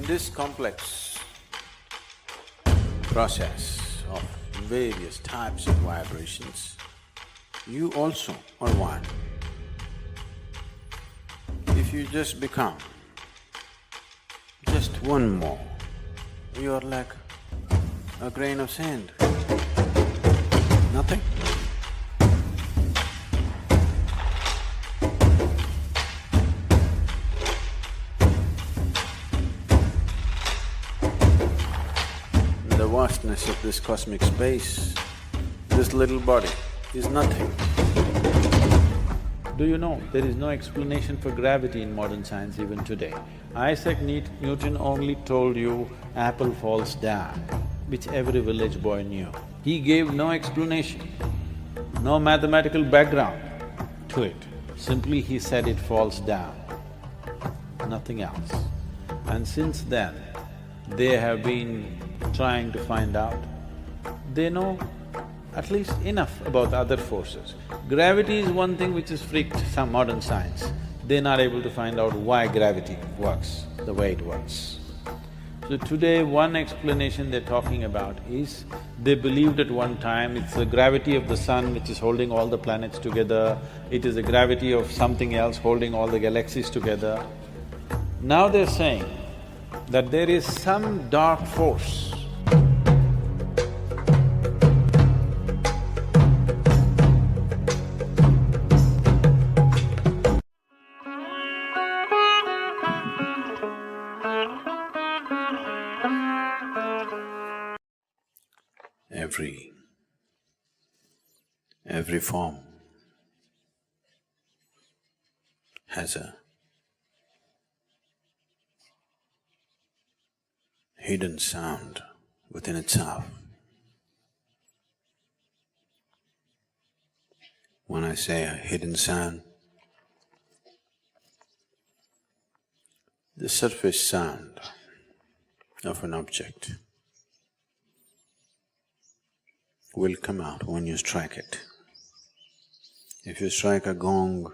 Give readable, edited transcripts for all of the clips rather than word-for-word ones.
In this complex process of various types of vibrations, you also are one. If you just become just one more, you are like a grain of sand, nothing. The vastness of this cosmic space, this little body is nothing. Do you know, there is no explanation for gravity in modern science even today. Isaac Newton only told you apple falls down, which every village boy knew. He gave no explanation, no mathematical background to it. Simply he said it falls down, nothing else. And since then, they have been trying to find out. They know at least enough about other forces. Gravity is one thing which has freaked some modern science. They're not able to find out why gravity works the way it works. So today, one explanation they're talking about is, they believed at one time it's the gravity of the sun which is holding all the planets together, it is the gravity of something else holding all the galaxies together. Now they're saying that there is some dark force every form has a hidden sound within itself. When I say a hidden sound, the surface sound of an object will come out when you strike it. If you strike a gong,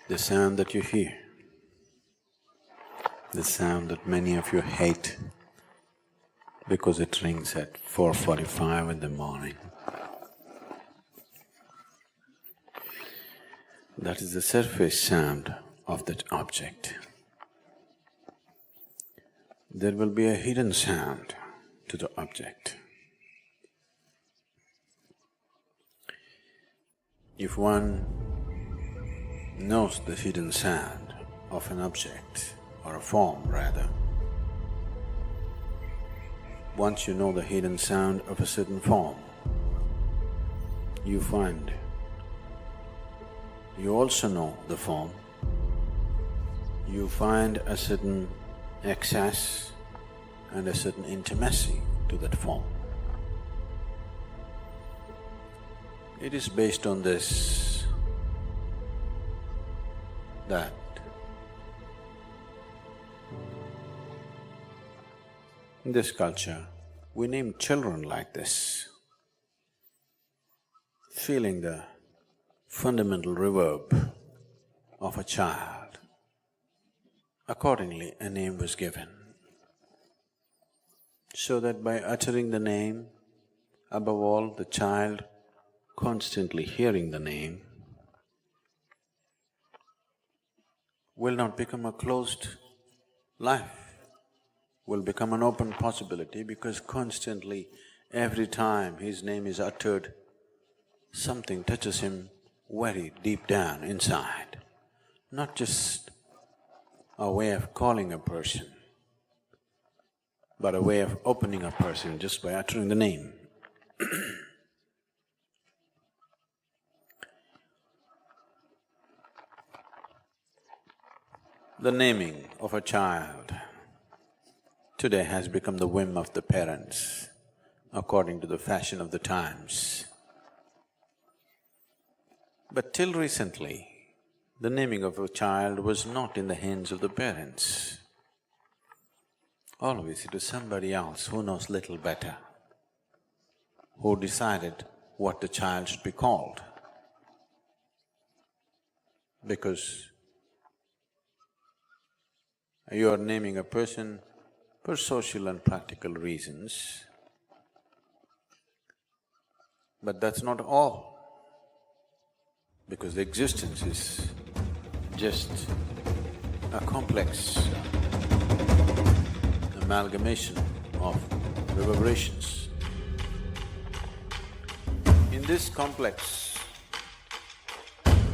the sound that you hear, the sound that many of you hate because it rings at 4:45 in the morning, that is the surface sound of that object. There will be a hidden sound to the object. If one knows the hidden sound of an object, or a form rather, once you know the hidden sound of a certain form, you find you also know the form, you find a certain access and a certain intimacy to that form. It is based on this that in this culture, we name children like this, feeling the fundamental reverb of a child. Accordingly, a name was given, so that by uttering the name, above all the child constantly hearing the name, will not become a closed life, will become an open possibility, because constantly, every time his name is uttered, something touches him very deep down inside. Not just a way of calling a person, but a way of opening a person just by uttering the name. The naming of a child today has become the whim of the parents, according to the fashion of the times. But till recently, the naming of a child was not in the hands of the parents. Always it was somebody else who knows little better, who decided what the child should be called. Because You are naming a person for social and practical reasons, but that's not all, because the existence is just a complex amalgamation of reverberations. In this complex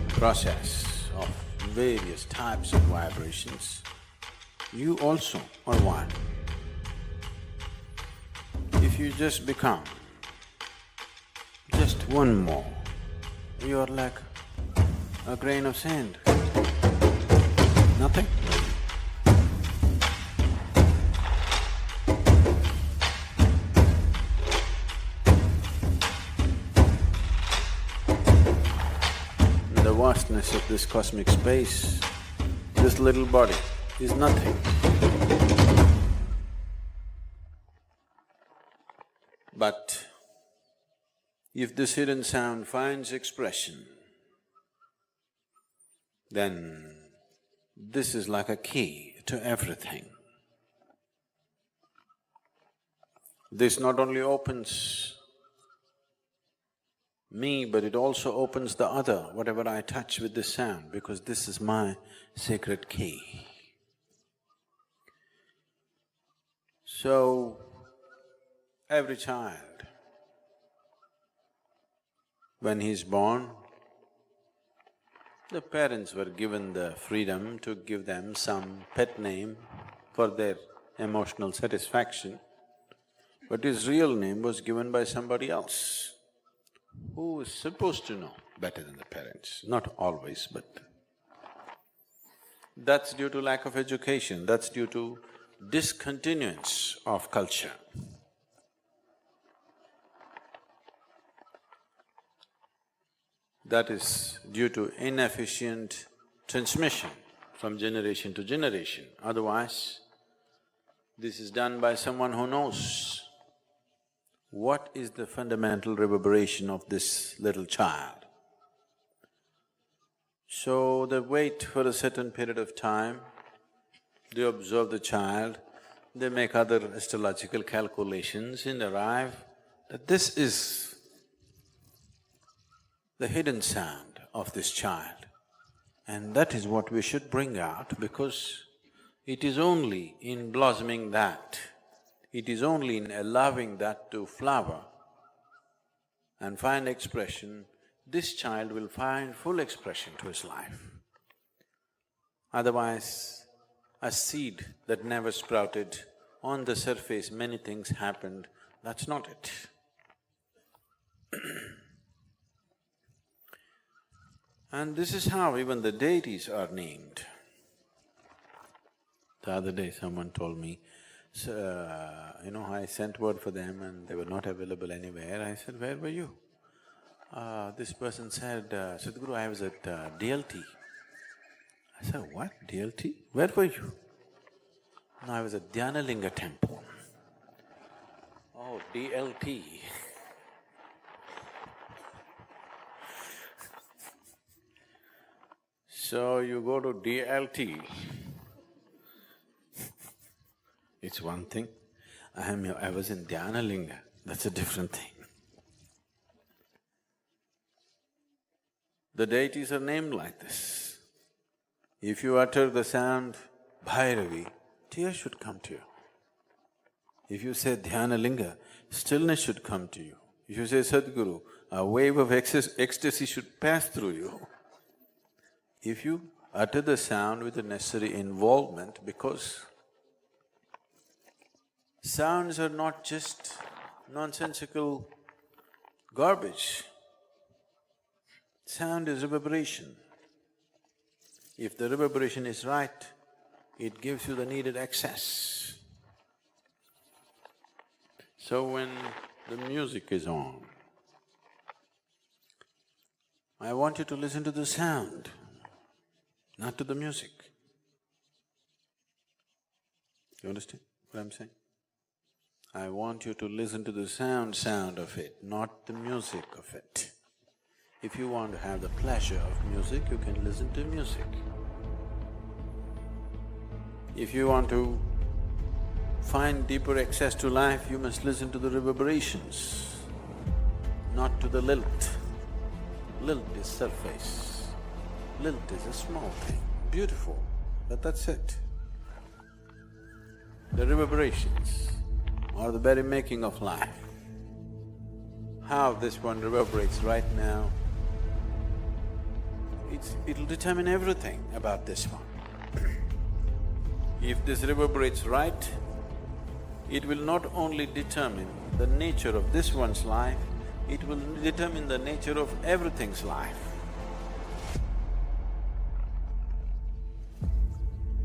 process of various types of vibrations, you also are one. If you just become just one more, you are like a grain of sand, nothing. In the vastness of this cosmic space, this little body is nothing. But if this hidden sound finds expression, then this is like a key to everything. This not only opens me, but it also opens the other, whatever I touch with this sound, because this is my sacred key. So, every child, when he's born, the parents were given the freedom to give them some pet name for their emotional satisfaction, but his real name was given by somebody else who is supposed to know better than the parents. Not always, but that's due to lack of education, that's due to discontinuance of culture. That is due to inefficient transmission from generation to generation. Otherwise, this is done by someone who knows what is the fundamental reverberation of this little child. So they wait for a certain period of time, they observe the child, they make other astrological calculations and arrive that this is the hidden sound of this child. And that is what we should bring out, because it is only in blossoming that, it is only in allowing that to flower and find expression, this child will find full expression to his life. Otherwise, a seed that never sprouted, on the surface many things happened, that's not it. And this is how even the deities are named. The other day someone told me, I sent word for them and they were not available anywhere. I said, where were you? This person said, Sadhguru, I was at DLT. I said, what? DLT? Where were you? No, I was at Dhyanalinga temple. Oh, DLT. So you go to DLT, it's one thing. I was in Dhyanalinga, that's a different thing. The deities are named like this. If you utter the sound Bhairavi, tears should come to you. If you say Dhyanalinga, stillness should come to you. If you say Sadhguru, a wave of ecstasy should pass through you. If you utter the sound with the necessary involvement, because sounds are not just nonsensical garbage. Sound is reverberation. If the reverberation is right, it gives you the needed access. So when the music is on, I want you to listen to the sound, not to the music. You understand what I'm saying? I want you to listen to the sound of it, not the music of it. If you want to have the pleasure of music, you can listen to music. If you want to find deeper access to life, you must listen to the reverberations, not to the lilt. Lilt is surface. Lilt is a small thing, beautiful, but that's it. The reverberations are the very making of life. How this one reverberates right now, it'll determine everything about this one. If this reverberates right, it will not only determine the nature of this one's life, it will determine the nature of everything's life.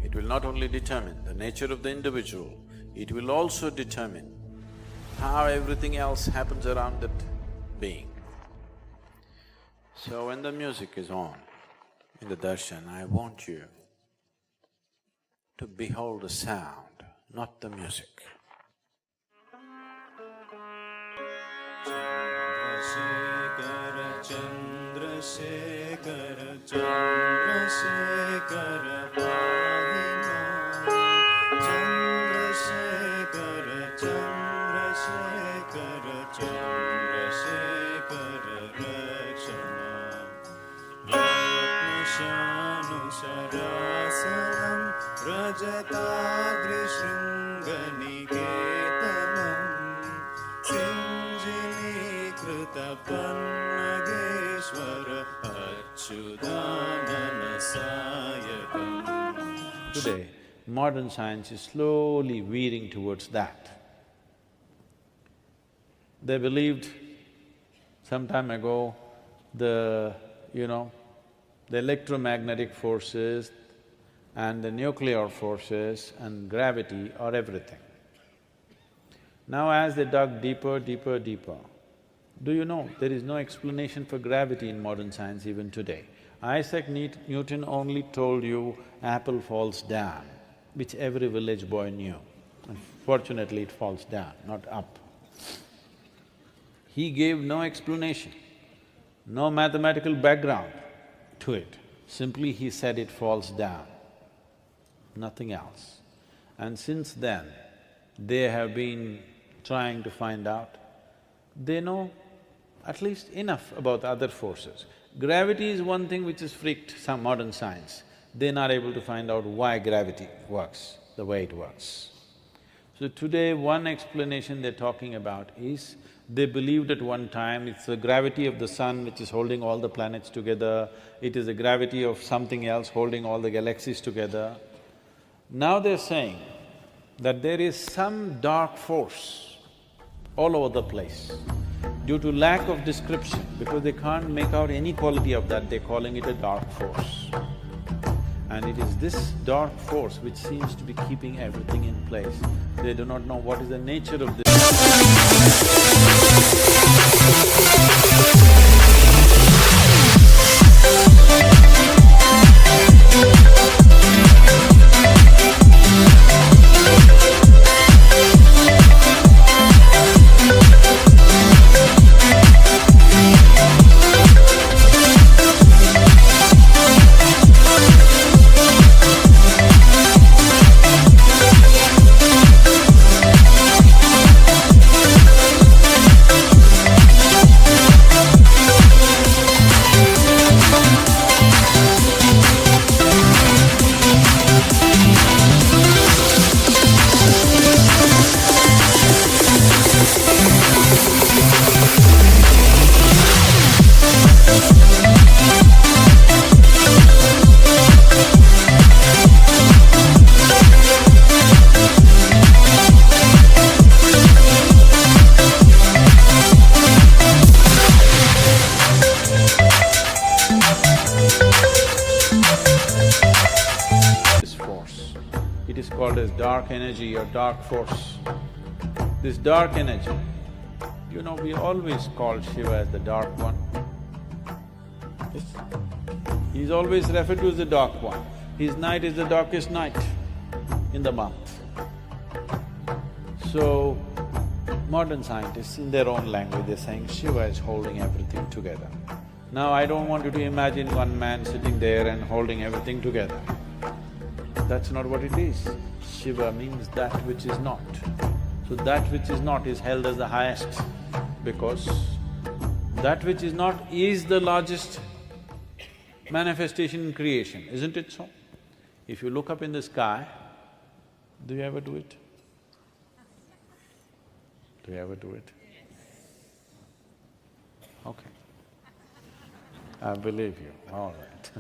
It will not only determine the nature of the individual, it will also determine how everything else happens around that being. So when the music is on in the darshan, I want you to behold the sound, not the music. Chandrasekhara, Chandrasekhara, pahi maam. Chandrasekhara, Chandrasekhara, Chandrasekhara, raksha maam. Ratnashanusarasanam, rajatadrishringaniketanam, sinjinikrita pannageshwara achyudanana sayakam. Today, modern science is slowly veering towards that. They believed some time ago the electromagnetic forces and the nuclear forces and gravity are everything. Now as they dug deeper, deeper, deeper, do you know there is no explanation for gravity in modern science even today? Isaac Newton only told you apple falls down, which every village boy knew. Unfortunately, it falls down, not up. He gave no explanation, no mathematical background to it. Simply he said it falls down, nothing else. And since then, they have been trying to find out. They know at least enough about other forces. Gravity is one thing which has freaked some modern science. They're not able to find out why gravity works the way it works. So today, one explanation they're talking about is, they believed at one time it's the gravity of the sun which is holding all the planets together, it is the gravity of something else holding all the galaxies together. Now they're saying that there is some dark force all over the place. Due to lack of description, because they can't make out any quality of that, they're calling it a dark force. And it is this dark force which seems to be keeping everything in place. They do not know what is the nature of this. It is called as dark energy or dark force. This dark energy, we always call Shiva as the dark one. Yes. He's always referred to as the dark one. His night is the darkest night in the month. So, modern scientists, in their own language, they're saying Shiva is holding everything together. Now, I don't want you to imagine one man sitting there and holding everything together. That's not what it is. Shiva means that which is not. So that which is not is held as the highest because that which is not is the largest manifestation in creation, isn't it so? If you look up in the sky, do you ever do it? Do you ever do it? Okay. I believe you, all right.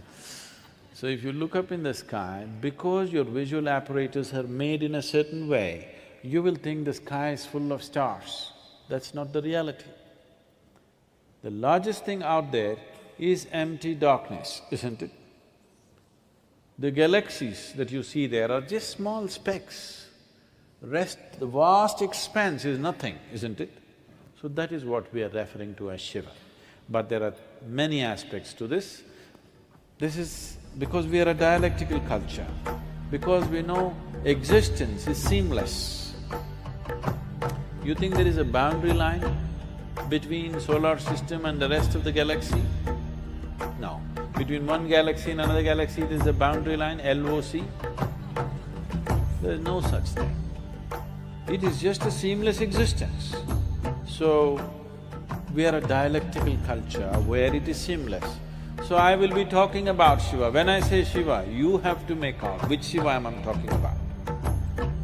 So if you look up in the sky, because your visual apparatus are made in a certain way, you will think the sky is full of stars. That's not the reality. The largest thing out there is empty darkness, isn't it? The galaxies that you see there are just small specks. Rest, the vast expanse is nothing, isn't it? So that is what we are referring to as Shiva. But there are many aspects to this. This is because we are a dialectical culture, because we know existence is seamless. You think there is a boundary line between solar system and the rest of the galaxy? No. Between one galaxy and another galaxy, there is a boundary line, LOC. There is no such thing. It is just a seamless existence. So, we are a dialectical culture where it is seamless. So I will be talking about Shiva. When I say Shiva, you have to make out which Shiva am I talking about.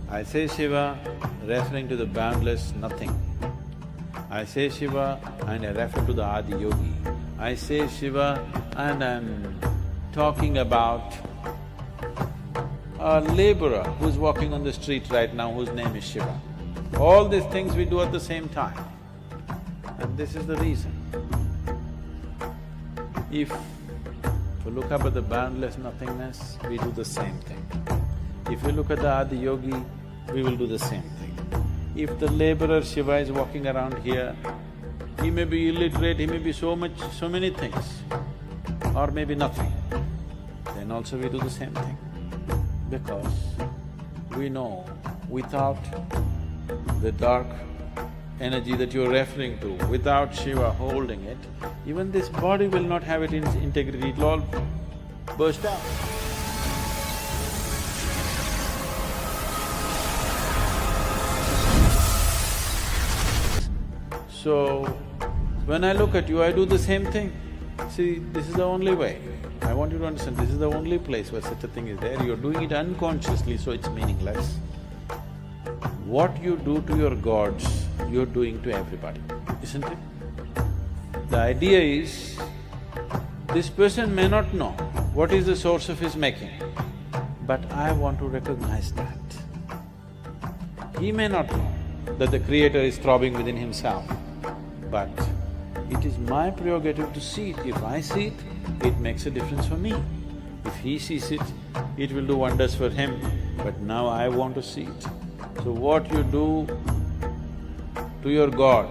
I say Shiva referring to the boundless nothing. I say Shiva and I refer to the Adiyogi. I say Shiva and I'm talking about a laborer who's walking on the street right now whose name is Shiva. All these things we do at the same time. And this is the reason. If you look up at the boundless nothingness, we do the same thing. If you look at the Adiyogi, we will do the same thing. If the laborer Shiva is walking around here, he may be illiterate, he may be so many things, or maybe nothing, then also we do the same thing. Because we know without the dark energy that you're referring to, without Shiva holding it, even this body will not have it in its integrity, it'll all burst out. So, when I look at you, I do the same thing. See, this is the only way. I want you to understand, this is the only place where such a thing is there. You're doing it unconsciously, so it's meaningless. What you do to your gods, you're doing to everybody, isn't it? The idea is, this person may not know what is the source of his making, but I want to recognize that. He may not know that the Creator is throbbing within himself, but it is my prerogative to see it. If I see it, it makes a difference for me. If he sees it, it will do wonders for him, but now I want to see it. So what you do to your God,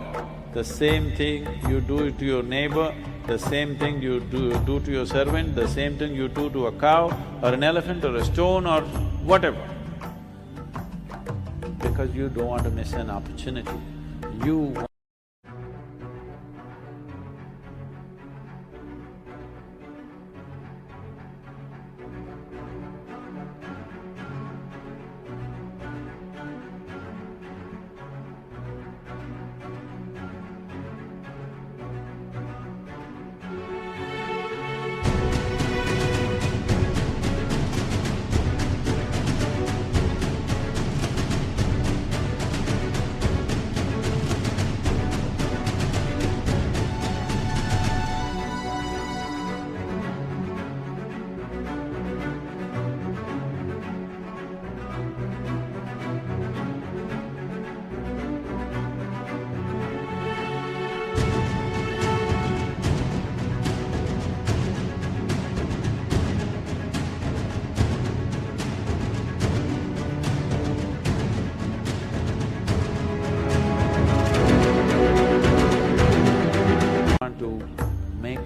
the same thing you do to your neighbor, the same thing you do to your servant, the same thing you do to a cow or an elephant or a stone or whatever. Because you don't want to miss an opportunity. You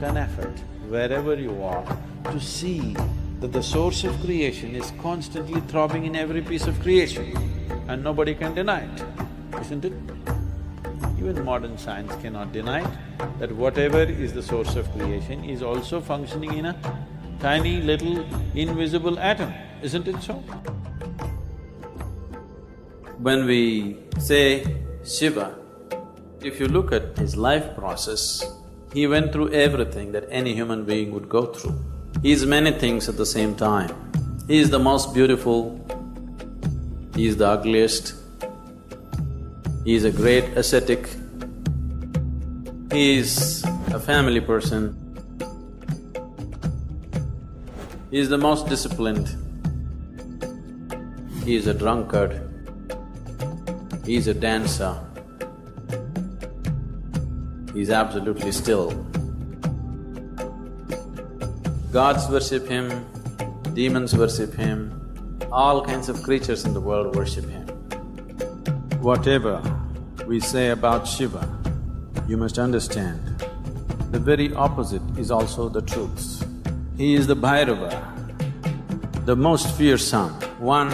an effort, wherever you are, to see that the source of creation is constantly throbbing in every piece of creation and nobody can deny it, isn't it? Even modern science cannot deny that whatever is the source of creation is also functioning in a tiny little invisible atom. isn't it so? When we say Shiva, if you look at his life process, he went through everything that any human being would go through. He is many things at the same time. He is the most beautiful, he is the ugliest, he is a great ascetic, he is a family person, he is the most disciplined, he is a drunkard, he is a dancer, he is absolutely still. Gods worship him, demons worship him, all kinds of creatures in the world worship him. Whatever we say about Shiva, you must understand, the very opposite is also the truth. He is the Bhairava, the most fearsome, one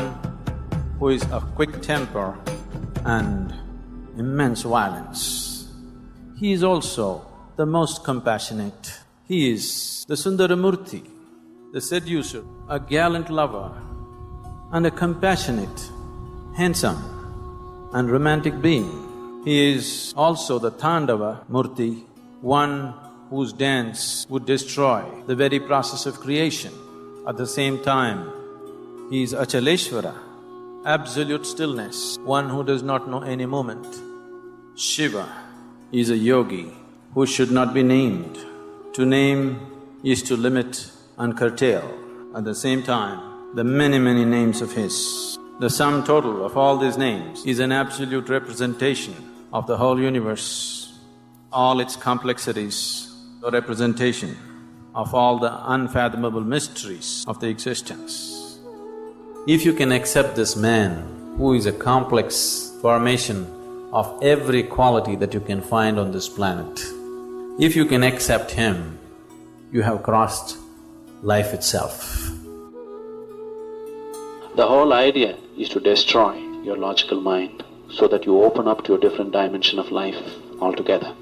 who is of quick temper and immense violence. He is also the most compassionate. He is the Sundaramurti, the seducer, a gallant lover and a compassionate, handsome and romantic being. He is also the Tandava Murti, one whose dance would destroy the very process of creation. At the same time, he is Achaleshvara, absolute stillness, one who does not know any moment. Shiva is a yogi who should not be named. To name is to limit and curtail. At the same time, the many names of his, the sum total of all these names is an absolute representation of the whole universe, all its complexities, a representation of all the unfathomable mysteries of the existence. If you can accept this man, who is a complex formation of every quality that you can find on this planet, if you can accept him, you have crossed life itself. The whole idea is to destroy your logical mind so that you open up to a different dimension of life altogether.